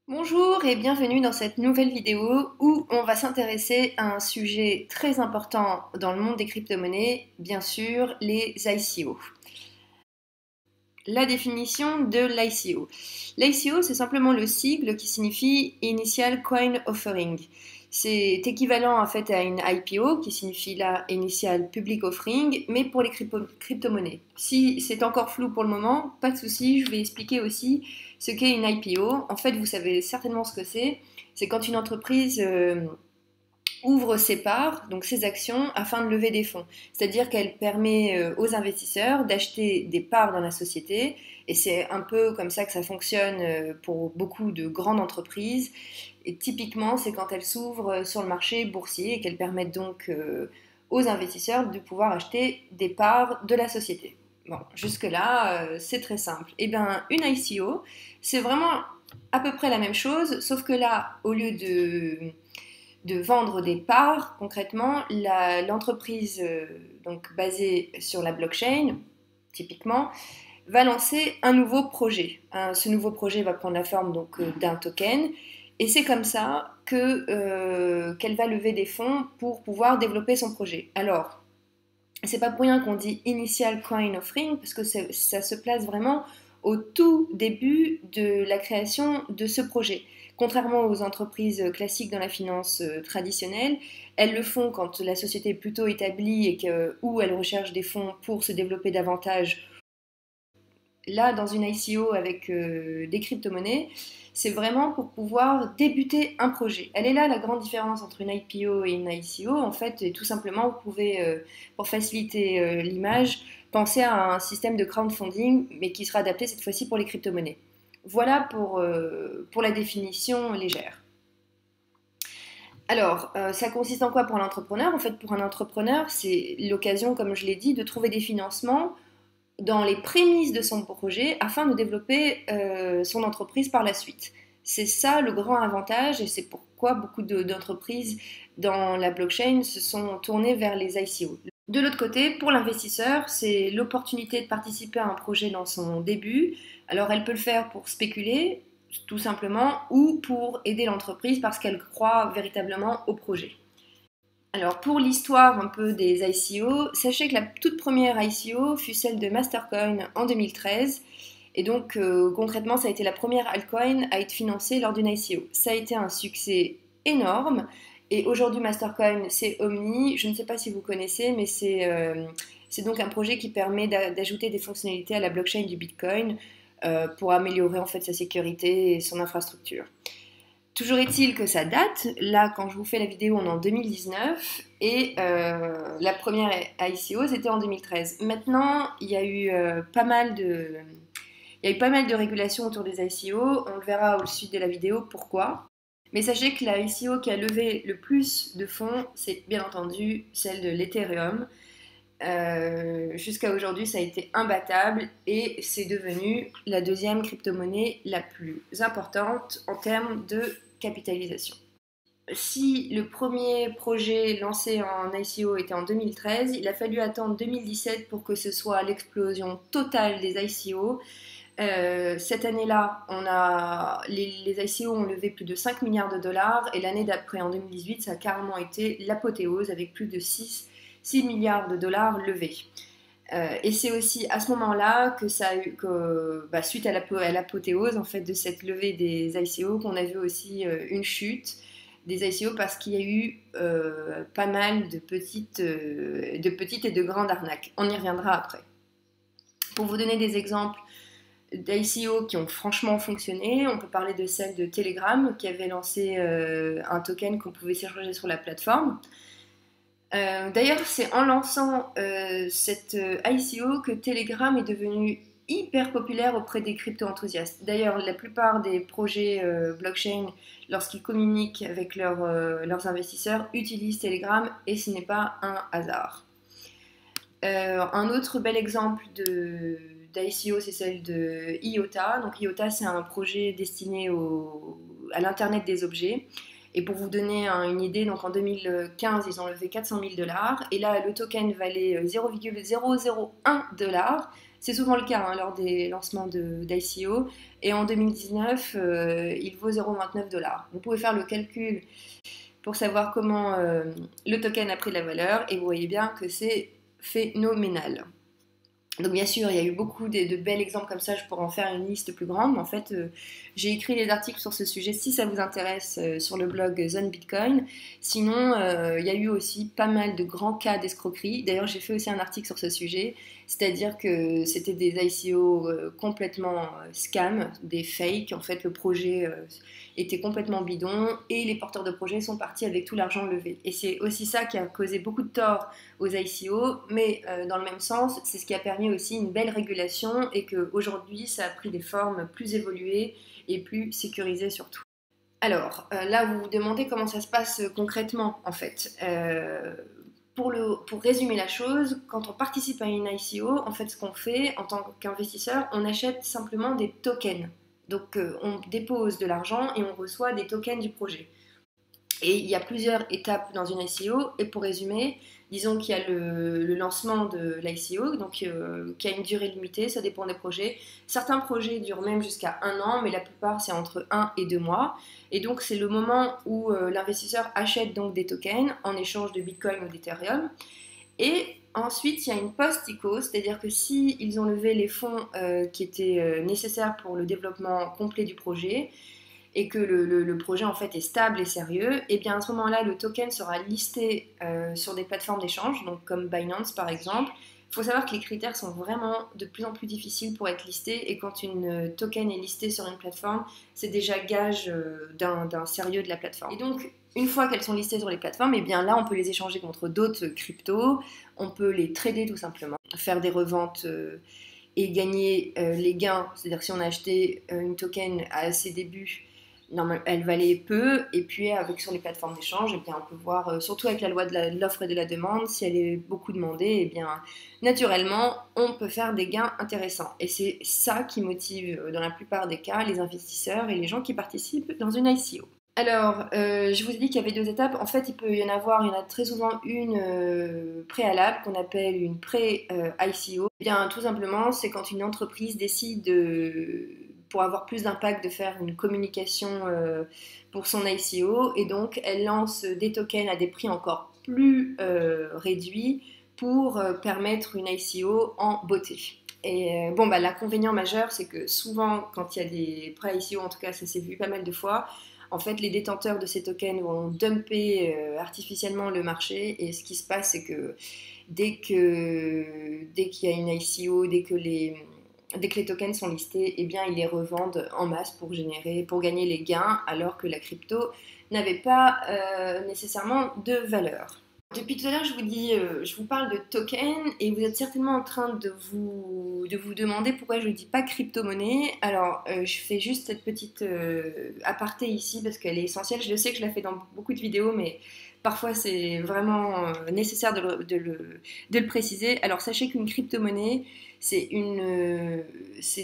Bonjour et bienvenue dans cette nouvelle vidéo où on va s'intéresser à un sujet très important dans le monde des crypto-monnaies, bien sûr les ICO. La définition de l'ICO. L'ICO, c'est simplement le sigle qui signifie Initial Coin Offering. C'est équivalent en fait à une IPO qui signifie là Initial Public Offering, mais pour les crypto-monnaies. Si c'est encore flou pour le moment, pas de souci, je vais expliquer aussi ce qu'est une IPO. En fait, vous savez certainement ce que c'est. C'est quand une entreprise ouvre ses parts, donc ses actions, afin de lever des fonds. C'est-à-dire qu'elle permet aux investisseurs d'acheter des parts dans la société, et c'est un peu comme ça que ça fonctionne pour beaucoup de grandes entreprises. Et typiquement, c'est quand elles s'ouvrent sur le marché boursier et qu'elles permettent donc aux investisseurs de pouvoir acheter des parts de la société. Bon, jusque-là, c'est très simple. Et bien, une ICO, c'est vraiment à peu près la même chose, sauf que là, au lieu de vendre des parts, concrètement, l'entreprise donc basée sur la blockchain, typiquement, va lancer un nouveau projet. Ce nouveau projet va prendre la forme donc d'un token, et c'est comme ça qu'elle va lever des fonds pour pouvoir développer son projet. Alors, c'est pas pour rien qu'on dit Initial Coin Offering, parce que ça se place vraiment au tout début de la création de ce projet. Contrairement aux entreprises classiques dans la finance traditionnelle, elles le font quand la société est plutôt établie et où elle recherche des fonds pour se développer davantage. Là, dans une ICO avec des crypto-monnaies, c'est vraiment pour pouvoir débuter un projet. Elle est là la grande différence entre une IPO et une ICO. En fait, et tout simplement, vous pouvez, pour faciliter l'image, penser à un système de crowdfunding, mais qui sera adapté cette fois-ci pour les crypto-monnaies. Voilà pour la définition légère. Alors, ça consiste en quoi pour l'entrepreneur? En fait, pour un entrepreneur, c'est l'occasion, comme je l'ai dit, de trouver des financements dans les prémices de son projet afin de développer son entreprise par la suite. C'est ça le grand avantage et c'est pourquoi beaucoup d'entreprises dans la blockchain se sont tournées vers les ICO. De l'autre côté, pour l'investisseur, c'est l'opportunité de participer à un projet dans son début. Alors elle peut le faire pour spéculer, tout simplement, ou pour aider l'entreprise parce qu'elle croit véritablement au projet. Alors pour l'histoire un peu des ICO, sachez que la toute première ICO fut celle de Mastercoin en 2013. Et donc concrètement, ça a été la première altcoin à être financée lors d'une ICO. Ça a été un succès énorme. Et aujourd'hui, Mastercoin, c'est Omni. Je ne sais pas si vous connaissez, mais c'est donc un projet qui permet d'ajouter des fonctionnalités à la blockchain du Bitcoin pour améliorer en fait sa sécurité et son infrastructure. Toujours est-il que ça date. Là, quand je vous fais la vidéo, on est en 2019 et la première ICO, c'était en 2013. Maintenant, il y a eu pas mal de régulations autour des ICO. On le verra au sud de la vidéo pourquoi. Mais sachez que la ICO qui a levé le plus de fonds, c'est bien entendu celle de l'Ethereum. Jusqu'à aujourd'hui, ça a été imbattable et c'est devenu la deuxième crypto-monnaie la plus importante en termes de capitalisation. Si le premier projet lancé en ICO était en 2013, il a fallu attendre 2017 pour que ce soit l'explosion totale des ICO. Cette année-là, les ICO ont levé plus de 5 milliards de dollars et l'année d'après, en 2018, ça a carrément été l'apothéose avec plus de 6 milliards de dollars levés. Et c'est aussi à ce moment-là que ça a eu suite à l'apothéose en fait de cette levée des ICO qu'on a vu aussi une chute des ICO parce qu'il y a eu pas mal de petites et de grandes arnaques. On y reviendra après. Pour vous donner des exemples d'ICO qui ont franchement fonctionné, on peut parler de celle de Telegram qui avait lancé un token qu'on pouvait s'échanger sur la plateforme. D'ailleurs, c'est en lançant cette ICO que Telegram est devenu hyper populaire auprès des crypto-enthousiastes. D'ailleurs, la plupart des projets blockchain, lorsqu'ils communiquent avec leurs investisseurs, utilisent Telegram et ce n'est pas un hasard. Un autre bel exemple d'ICO, c'est celle de IOTA. Donc IOTA, c'est un projet destiné à l'Internet des objets. Et pour vous donner une idée, donc en 2015, ils ont levé 400 000 $, et là, le token valait 0,001 $. C'est souvent le cas hein, lors des lancements d'ICO. Et en 2019, il vaut 0,29 $. Vous pouvez faire le calcul pour savoir comment le token a pris de la valeur, et vous voyez bien que c'est phénoménal. Donc bien sûr, il y a eu beaucoup de bels exemples comme ça, je pourrais en faire une liste plus grande, mais en fait, j'ai écrit des articles sur ce sujet si ça vous intéresse sur le blog Zone Bitcoin. Sinon, il y a eu aussi pas mal de grands cas d'escroquerie. D'ailleurs, j'ai fait aussi un article sur ce sujet, c'est-à-dire que c'était des ICO complètement scam, des fakes. En fait, le projet était complètement bidon et les porteurs de projets sont partis avec tout l'argent levé. Et c'est aussi ça qui a causé beaucoup de tort aux ICO, mais dans le même sens, c'est ce qui a permis aussi une belle régulation et qu'aujourd'hui, ça a pris des formes plus évoluées et plus sécurisées surtout. Alors, là, vous vous demandez comment ça se passe concrètement, en fait. Pour résumer la chose, quand on participe à une ICO, en fait, ce qu'on fait en tant qu'investisseur, on achète simplement des tokens. Donc, on dépose de l'argent et on reçoit des tokens du projet. Et il y a plusieurs étapes dans une ICO. Et pour résumer, disons qu'il y a le lancement de l'ICO, donc qui a une durée limitée, ça dépend des projets. Certains projets durent même jusqu'à 1 an, mais la plupart c'est entre 1 et 2 mois. Et donc c'est le moment où l'investisseur achète donc des tokens en échange de Bitcoin ou d'Ethereum. Et ensuite, il y a une post-ICO, c'est-à-dire que s'ils ont levé les fonds qui étaient nécessaires pour le développement complet du projet, et que le projet en fait est stable et sérieux, et bien à ce moment-là, le token sera listé sur des plateformes d'échange, donc comme Binance par exemple. Il faut savoir que les critères sont vraiment de plus en plus difficiles pour être listés, et quand une token est listée sur une plateforme, c'est déjà gage d'un sérieux de la plateforme. Et donc, une fois qu'elles sont listées sur les plateformes, et bien là, on peut les échanger contre d'autres cryptos, on peut les trader tout simplement, faire des reventes et gagner les gains. C'est-à-dire que si on a acheté une token à ses débuts, elle valait peu, et puis sur les plateformes d'échange, eh bien, on peut voir, surtout avec la loi de l'offre et de la demande, si elle est beaucoup demandée, eh bien, naturellement, on peut faire des gains intéressants. Et c'est ça qui motive, dans la plupart des cas, les investisseurs et les gens qui participent dans une ICO. Alors, je vous ai dit qu'il y avait 2 étapes. En fait, il y en a très souvent une préalable qu'on appelle une pré-ICO. Eh bien, tout simplement, c'est quand une entreprise décide pour avoir plus d'impact, de faire une communication pour son ICO, et donc elle lance des tokens à des prix encore plus réduits pour permettre une ICO en beauté. Et l'inconvénient majeur, c'est que souvent, quand il y a des pré-ICO, en tout cas ça s'est vu pas mal de fois, en fait, les détenteurs de ces tokens vont dumper artificiellement le marché, et ce qui se passe, c'est que dès qu'il y a une ICO, dès que les tokens sont listés, eh bien, ils les revendent en masse pour gagner les gains, alors que la crypto n'avait pas nécessairement de valeur. Depuis tout à l'heure, je vous parle de tokens, et vous êtes certainement en train de vous demander pourquoi je ne dis pas crypto-monnaie. Alors, je fais juste cette petite aparté ici parce qu'elle est essentielle. Je sais que je la fais dans beaucoup de vidéos, mais parfois c'est vraiment nécessaire de le préciser. Alors, sachez qu'une crypto-monnaie, c'est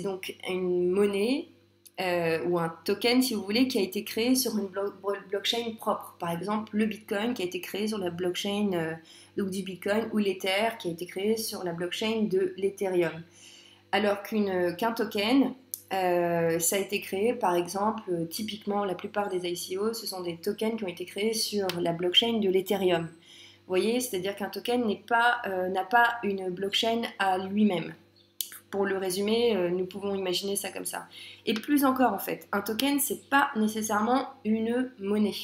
donc une monnaie ou un token, si vous voulez, qui a été créé sur une blockchain propre. Par exemple, le Bitcoin qui a été créé sur la blockchain du Bitcoin, ou l'Ether qui a été créé sur la blockchain de l'Ethereum. Alors qu'un token, ça a été créé, par exemple, typiquement, la plupart des ICO, ce sont des tokens qui ont été créés sur la blockchain de l'Ethereum. Vous voyez, c'est-à-dire qu'un token n'a pas une blockchain à lui-même. Pour le résumer, nous pouvons imaginer ça comme ça. Et plus encore, en fait, un token, c'est pas nécessairement une monnaie.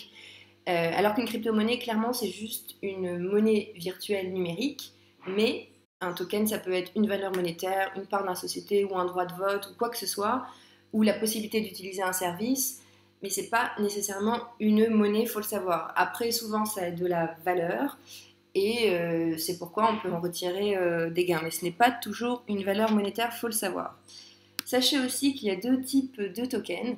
Alors qu'une crypto-monnaie, clairement, c'est juste une monnaie virtuelle numérique, mais un token, ça peut être une valeur monétaire, une part d'une société, ou un droit de vote, ou quoi que ce soit, ou la possibilité d'utiliser un service, mais c'est pas nécessairement une monnaie, il faut le savoir. Après, souvent, ça a de la valeur, et c'est pourquoi on peut en retirer des gains. Mais ce n'est pas toujours une valeur monétaire, il faut le savoir. Sachez aussi qu'il y a 2 types de tokens.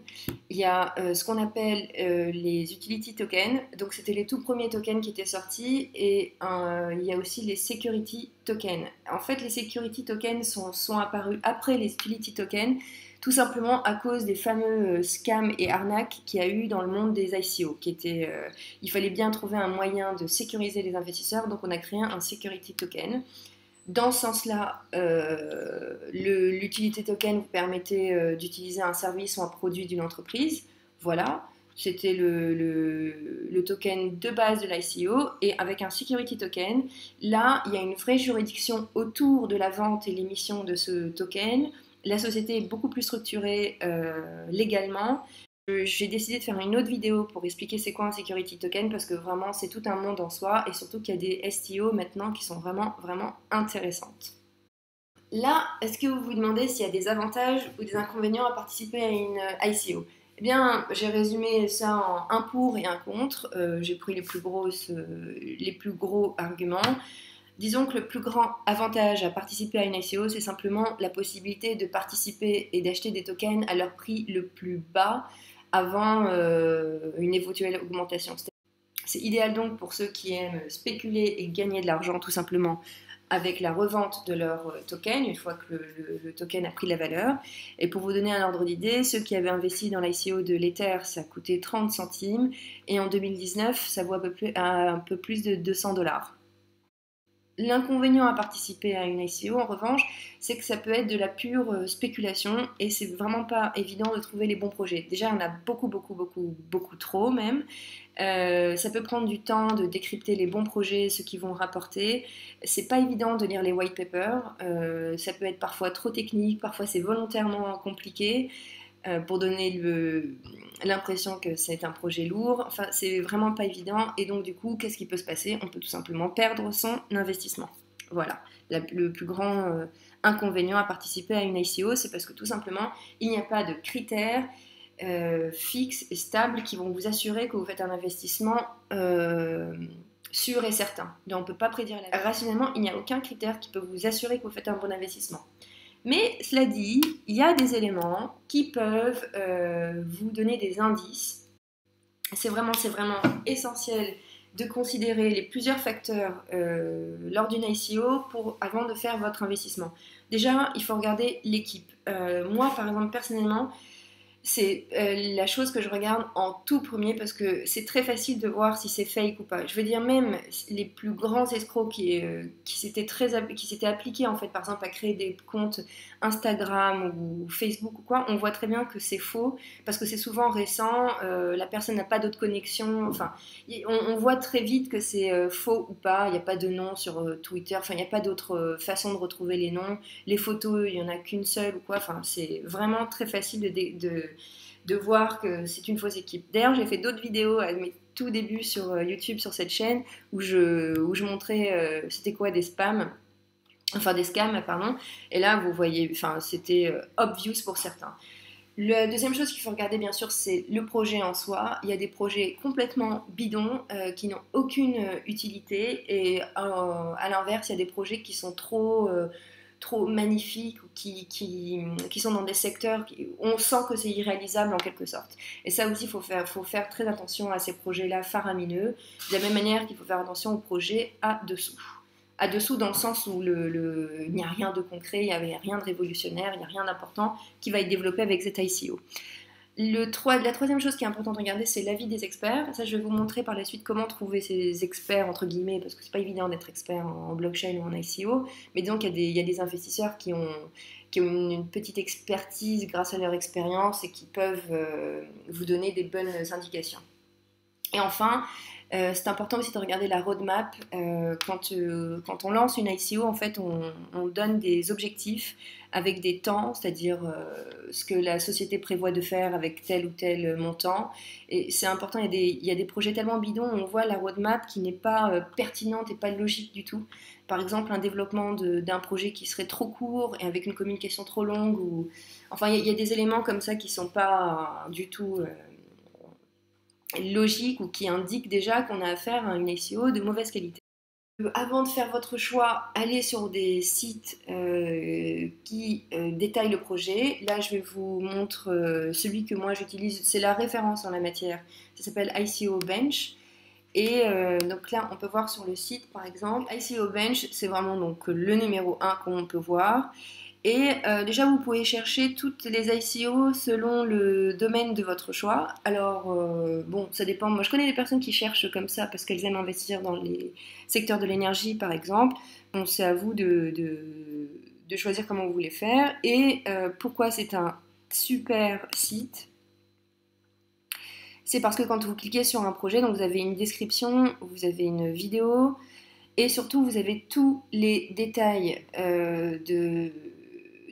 Il y a ce qu'on appelle les utility tokens, donc c'était les tout premiers tokens qui étaient sortis, et il y a aussi les security tokens. En fait, les security tokens sont apparus après les utility tokens, tout simplement à cause des fameux scams et arnaques qu'il y a eu dans le monde des ICO, il fallait bien trouver un moyen de sécuriser les investisseurs, donc on a créé un security token. Dans ce sens-là, l'utility token vous permettait d'utiliser un service ou un produit d'une entreprise. Voilà, c'était le token de base de l'ICO. Et avec un security token, là, il y a une vraie juridiction autour de la vente et l'émission de ce token. La société est beaucoup plus structurée légalement. J'ai décidé de faire une autre vidéo pour expliquer c'est quoi un security token parce que vraiment c'est tout un monde en soi et surtout qu'il y a des STO maintenant qui sont vraiment intéressantes. Là, est-ce que vous vous demandez s'il y a des avantages ou des inconvénients à participer à une ICO? Eh bien, j'ai résumé ça en un pour et un contre. J'ai pris les plus gros arguments. Disons que le plus grand avantage à participer à une ICO, c'est simplement la possibilité de participer et d'acheter des tokens à leur prix le plus bas avant une éventuelle augmentation. C'est idéal donc pour ceux qui aiment spéculer et gagner de l'argent tout simplement avec la revente de leur token, une fois que le token a pris de la valeur. Et pour vous donner un ordre d'idée, ceux qui avaient investi dans l'ICO de l'Ether, ça coûtait 30 centimes, et en 2019, ça vaut un peu plus de 200 $. L'inconvénient à participer à une ICO, en revanche, c'est que ça peut être de la pure spéculation et c'est vraiment pas évident de trouver les bons projets. Déjà, on a beaucoup trop même. Ça peut prendre du temps de décrypter les bons projets, ceux qui vont rapporter. C'est pas évident de lire les white papers. Ça peut être parfois trop technique, parfois c'est volontairement compliqué. Pour donner l'impression que c'est un projet lourd. Enfin, c'est vraiment pas évident. Et donc, du coup, qu'est-ce qui peut se passer? On peut tout simplement perdre son investissement. Voilà. Le plus grand inconvénient à participer à une ICO, c'est parce que tout simplement, il n'y a pas de critères fixes et stables qui vont vous assurer que vous faites un investissement sûr et certain. Donc, on ne peut pas prédire la vie. Rationnellement, il n'y a aucun critère qui peut vous assurer que vous faites un bon investissement. Mais cela dit, il y a des éléments qui peuvent vous donner des indices. C'est vraiment essentiel de considérer les plusieurs facteurs lors d'une ICO avant de faire votre investissement. Déjà, il faut regarder l'équipe. Moi, par exemple, personnellement, c'est la chose que je regarde en tout premier parce que c'est très facile de voir si c'est fake ou pas. Je veux dire, même les plus grands escrocs qui s'étaient appliqués en fait, par exemple, à créer des comptes Instagram ou Facebook ou quoi, on voit très bien que c'est faux parce que c'est souvent récent, la personne n'a pas d'autres connexions. Enfin, on voit très vite que c'est faux ou pas. Il n'y a pas de nom sur Twitter. Enfin, il n'y a pas d'autre façon de retrouver les noms. Les photos, il n'y en a qu'une seule ou quoi. Enfin, c'est vraiment très facile de voir que c'est une fausse équipe. D'ailleurs, j'ai fait d'autres vidéos à mes tout débuts sur YouTube, sur cette chaîne, où je montrais c'était quoi des scams, pardon. Et là, vous voyez, c'était obvious pour certains. La deuxième chose qu'il faut regarder, bien sûr, c'est le projet en soi. Il y a des projets complètement bidons qui n'ont aucune utilité. Et à l'inverse, il y a des projets qui sont trop magnifiques ou qui sont dans des secteurs où on sent que c'est irréalisable en quelque sorte. Et ça aussi, il faut faire très attention à ces projets-là faramineux, de la même manière qu'il faut faire attention aux projets à-dessous dans le sens où il n'y a rien de concret, il n'y a rien de révolutionnaire, il n'y a rien d'important qui va être développé avec cette ICO. La troisième chose qui est importante à regarder, c'est l'avis des experts. Ça, je vais vous montrer par la suite comment trouver ces experts, entre guillemets, parce que c'est pas évident d'être expert en blockchain ou en ICO. Mais disons qu'il y a des investisseurs qui ont une petite expertise grâce à leur expérience et qui peuvent vous donner des bonnes indications. Et enfin, c'est important aussi de regarder la roadmap. Quand on lance une ICO, en fait, on donne des objectifs avec des temps, c'est-à-dire ce que la société prévoit de faire avec tel ou tel montant. Et c'est important, il y a des projets tellement bidons où on voit la roadmap qui n'est pas pertinente et pas logique du tout. Par exemple, un développement d'un projet qui serait trop court et avec une communication trop longue. Enfin, il y a des éléments comme ça qui ne sont pas du tout logiques ou qui indiquent déjà qu'on a affaire à une SEO de mauvaise qualité. Avant de faire votre choix, allez sur des sites qui détaillent le projet. Là, je vais vous montrer celui que moi j'utilise, c'est la référence en la matière. Ça s'appelle ICO Bench. Et donc là, on peut voir sur le site, par exemple, ICO Bench, c'est vraiment donc le numéro 1 qu'on peut voir. Et déjà, vous pouvez chercher toutes les ICO selon le domaine de votre choix. Alors, bon, ça dépend. Moi, je connais des personnes qui cherchent comme ça parce qu'elles aiment investir dans les secteurs de l'énergie, par exemple. Bon, c'est à vous de choisir comment vous voulez faire. Et pourquoi c'est un super site? C'est parce que quand vous cliquez sur un projet, donc vous avez une description, vous avez une vidéo, et surtout vous avez tous les détails de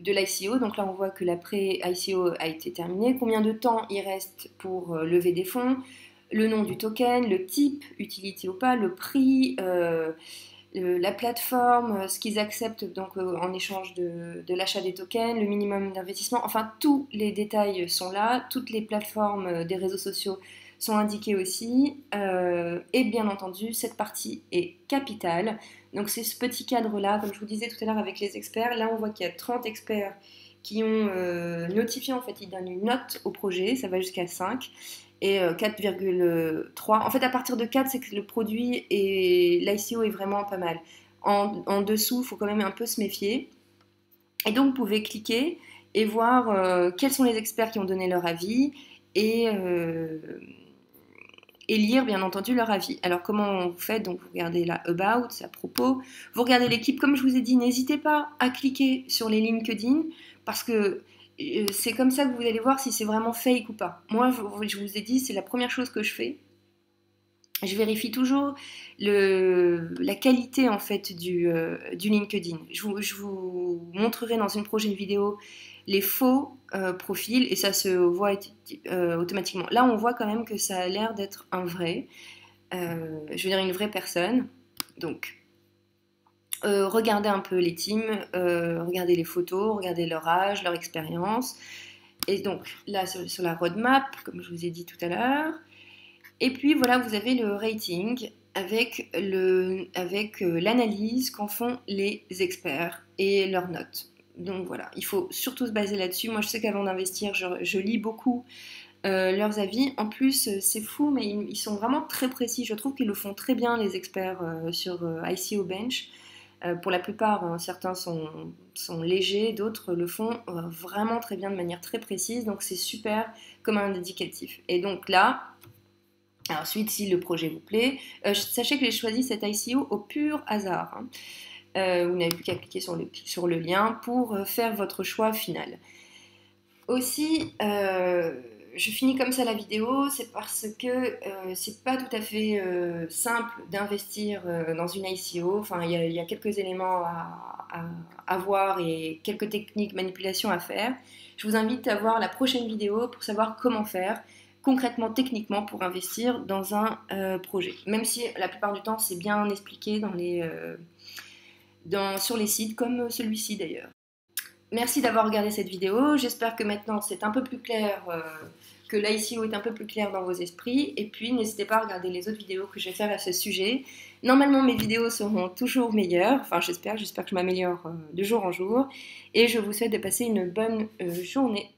l'ICO. Donc là on voit que l'après-ICO a été terminé, combien de temps il reste pour lever des fonds, le nom du token, le type, utilité ou pas, le prix, la plateforme, ce qu'ils acceptent donc en échange de l'achat des tokens, le minimum d'investissement, enfin tous les détails sont là, toutes les plateformes des réseaux sociaux sont indiquées aussi, et bien entendu cette partie est capitale, donc c'est ce petit cadre là, comme je vous disais tout à l'heure avec les experts, là on voit qu'il y a 30 experts qui ont notifié, en fait ils donnent une note au projet, ça va jusqu'à 5, et 4,3. En fait, à partir de 4, c'est que le produit et l'ICO est vraiment pas mal. En dessous, il faut quand même un peu se méfier. Et donc, vous pouvez cliquer et voir quels sont les experts qui ont donné leur avis et lire, bien entendu, leur avis. Alors, comment vous faites? Donc, vous regardez la About, à propos. Vous regardez l'équipe. Comme je vous ai dit, n'hésitez pas à cliquer sur les LinkedIn parce que c'est comme ça que vous allez voir si c'est vraiment fake ou pas. Moi, je vous ai dit, c'est la première chose que je fais. Je vérifie toujours la qualité en fait du LinkedIn. Je vous montrerai dans une prochaine vidéo les faux profils et ça se voit automatiquement. Là, on voit quand même que ça a l'air d'être un vrai, je veux dire une vraie personne. Donc, regardez un peu les teams, regardez les photos, regardez leur âge, leur expérience. Et donc là, sur la roadmap, comme je vous ai dit tout à l'heure. Et puis voilà, vous avez le rating avec l'analyse qu'en font les experts et leurs notes. Donc voilà, il faut surtout se baser là-dessus. Moi, je sais qu'avant d'investir, je lis beaucoup leurs avis. En plus, c'est fou, mais ils sont vraiment très précis. Je trouve qu'ils le font très bien, les experts sur ICO Bench. Pour la plupart, hein, certains sont légers, d'autres le font vraiment très bien de manière très précise, donc c'est super comme un indicatif. Et donc là, ensuite, si le projet vous plaît, sachez que j'ai choisi cet ICO au pur hasard. Hein. Vous n'avez plus qu'à cliquer sur le lien pour faire votre choix final. Aussi, je finis comme ça la vidéo, c'est parce que c'est pas tout à fait simple d'investir dans une ICO. Enfin, il y a quelques éléments à voir et quelques techniques, manipulations à faire. Je vous invite à voir la prochaine vidéo pour savoir comment faire concrètement, techniquement, pour investir dans un projet. Même si la plupart du temps, c'est bien expliqué sur les sites, comme celui-ci d'ailleurs. Merci d'avoir regardé cette vidéo, j'espère que maintenant c'est un peu plus clair, que l'ICO est un peu plus clair dans vos esprits, et puis n'hésitez pas à regarder les autres vidéos que je vais faire à ce sujet. Normalement mes vidéos seront toujours meilleures, enfin j'espère que je m'améliore de jour en jour, et je vous souhaite de passer une bonne journée.